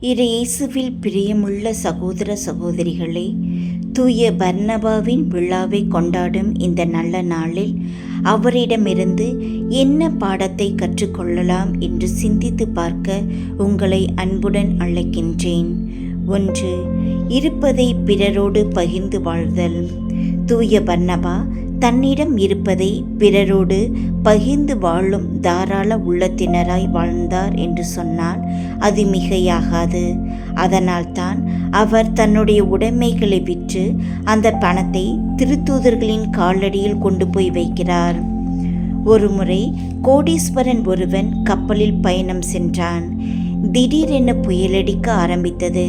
இயேசுவில் பிரியமுள்ள சகோதர சகோதரிகளே, தூய பர்னபாவின் விழாவை கொண்டாடும் இந்த நல்ல நாளில் அவரிடமிருந்து என்ன பாடத்தை கற்றுக்கொள்ளலாம் என்று சிந்தித்து பார்க்க உங்களை அன்புடன் அழைக்கின்றேன். 1. இருப்பதை பிறரோடு பகிர்ந்து வாழ்தல். தூய பர்னபா தன்னிடம் இருப்பதை பிறரோடு பகிர்ந்து வாழும் தாராள உள்ளத்தினராய் வாழ்ந்தார் என்று சொன்னால் அது மிகையாகாது. அதனால்தான் அவர் தன்னுடைய உடைமைகளை விற்று அந்த பணத்தை திருத்தூதர்களின் காலடியில் கொண்டு போய் வைக்கிறார். ஒருமுறை கோடீஸ்வரன் ஒருவன் கப்பலில் பயணம் சென்றான். திடீரென புயலடிக்க ஆரம்பித்தது.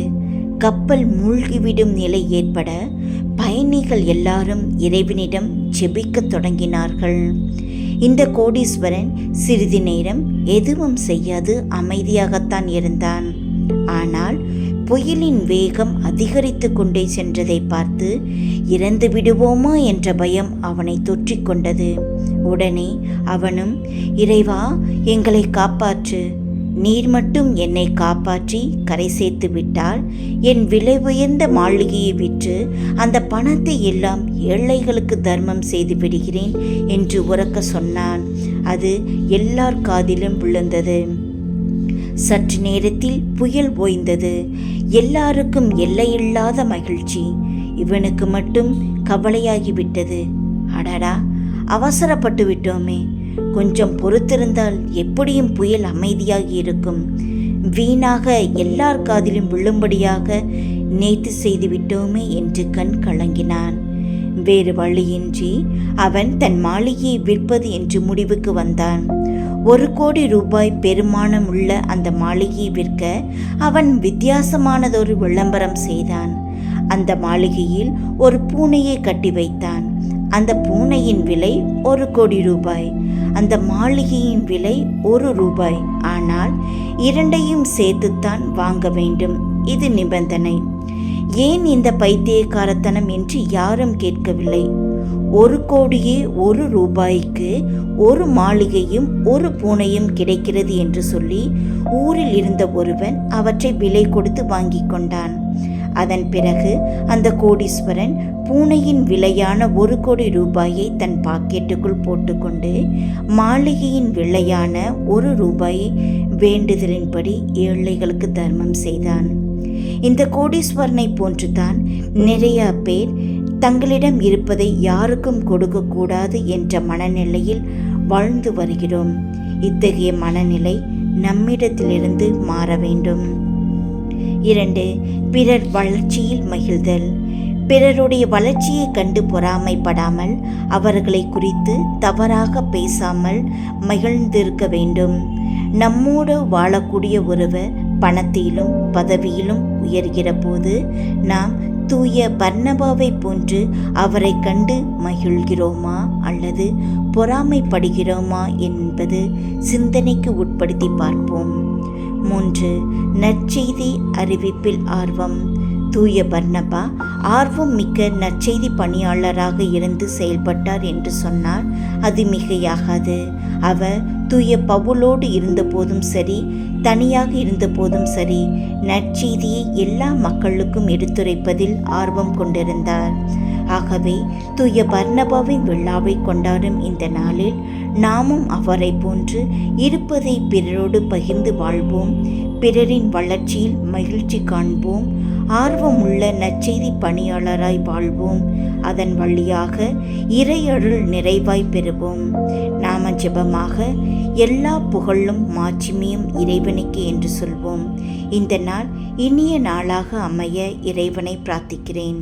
கப்பல் மூழ்கிவிடும் நிலை ஏற்பட பயணிகள் எல்லாரும் இறைவனிடம் ஜெபிக்கத் தொடங்கினார்கள். இந்த கோடீஸ்வரன் சிறிது நேரம் எதுவும் செய்யாது அமைதியாகத்தான் இருந்தான். ஆனால் புயலின் வேகம் அதிகரித்து கொண்டே சென்றதை பார்த்து இறந்து விடுவோமா என்ற பயம் அவனை தொற்றிக்கொண்டது. உடனே அவனும், இறைவா, எங்களை காப்பாற்று, நீர் மட்டும் என்னை காப்பாற்றி கரை சேர்த்து விட்டால் என் விலை உயர்ந்த மாளிகையை விற்று அந்த பணத்தை எல்லாம் ஏழைகளுக்கு தர்மம் செய்து விடுகிறேன் என்று உரக்க சொன்னான். அது எல்லார் காதிலும் விழுந்தது. சற்று நேரத்தில் புயல் ஓய்ந்தது. எல்லாருக்கும் எல்லையில்லாத மகிழ்ச்சி. இவனுக்கு மட்டும் கவலையாகிவிட்டது. அடடா, அவசரப்பட்டு விட்டோமே, கொஞ்சம் பொறுத்திருந்தால் எப்படியும் புயல் அமைதியாகி இருக்கும். வீணாக எல்லார் காதிலும் விழும்படியாக நேத்து செய்து விட்டோமே என்று கண் கலங்கினான். வேறு வழியின்றி அவன் தன் மாளிகையை விற்பது என்று முடிவுக்கு வந்தான். 1 கோடி ரூபாய் பெருமானம் உள்ள அந்த மாளிகையை விற்க அவன் வித்தியாசமானதொரு விளம்பரம் செய்தான். அந்த மாளிகையில் ஒரு பூனையை கட்டி வைத்தான். அந்த பூனையின் விலை 1 கோடி ரூபாய். அந்த மாளிகையின் விலை 1 ரூபாய். ஆனால் இரண்டையும் சேர்த்துத்தான் வாங்க வேண்டும். இது நிபந்தனை. ஏன் இந்த பைத்தியக்காரத்தனம் என்று யாரும் கேட்கவில்லை. 1 கோடியே 1 ரூபாய்க்கு 1 மாளிகையும் 1 பூனையும் கிடைக்கிறது என்று சொல்லி ஊரில் இருந்த ஒருவன் அவற்றை விலை கொடுத்து வாங்கி கொண்டான். அதன் பிறகு அந்த கோடீஸ்வரன் பூனையின் விலையான 1 கோடி ரூபாயை தன் பாக்கெட்டுக்குள் போட்டுக்கொண்டு மாளிகையின் விலையான 1 ரூபாயை வேண்டுதலின்படி ஏழைகளுக்கு தர்மம் செய்தான். இந்த கோடீஸ்வரனை போன்றுதான் நிறைய பேர் தங்களிடம் இருப்பதை யாருக்கும் கொடுக்கக்கூடாது என்ற மனநிலையில் வாழ்ந்து வருகிறோம். இத்தகைய மனநிலை நம்மிடத்திலிருந்து மாற வேண்டும். 2. பிறர் வளர்ச்சியில் மகிழ்தல். பிறருடைய வளர்ச்சியை கண்டு பொறாமைப்படாமல் அவர்களை குறித்து தவறாக பேசாமல் மகிழ்ந்திருக்க வேண்டும். நம்மோடு வாழக்கூடிய ஒருவர் பணத்திலும் பதவியிலும் உயர்கிற போது நாம் தூய பர்னபாவை போன்று அவரை கண்டு மகிழ்கிறோமா அல்லது பொறாமைப்படுகிறோமா என்பது சிந்தனைக்கு உட்படுத்தி பார்ப்போம். 3. நற்செய்தி அறிவிப்பில் ஆர்வம். தூய பர்னபா ஆர்வம் மிக்க நற்செய்தி பணியாளராக இருந்து செயல்பட்டார் என்று சொன்னால் அது மிகையாகாது. அவர் தூய பவுலோடு இருந்தபோதும் சரி, தனியாக இருந்தபோதும் சரி, நற்செய்தியை எல்லா மக்களுக்கும் எடுத்துரைப்பதில் ஆர்வம் கொண்டிருந்தார். ஆகவே தூய பர்னபாவின் விழாவை கொண்டாடும் இந்த நாளில் நாமும் அவரை போன்று இருப்பதை பிறரோடு பகிர்ந்து வாழ்வோம். பிறரின் வளர்ச்சியில் மகிழ்ச்சி காண்போம். ஆர்வமுள்ள நற்செய்தி பணியாளராய் வாழ்வோம். அதன் வழியாக இறையருள் நிறைவாய் பெறுவோம். நாம ஜெபமாக, எல்லா புகழும் மாட்சிமையும் இறைவனுக்கு என்று சொல்வோம். இந்த நாள் இனிய நாளாக அமைய இறைவனை பிரார்த்திக்கிறேன்.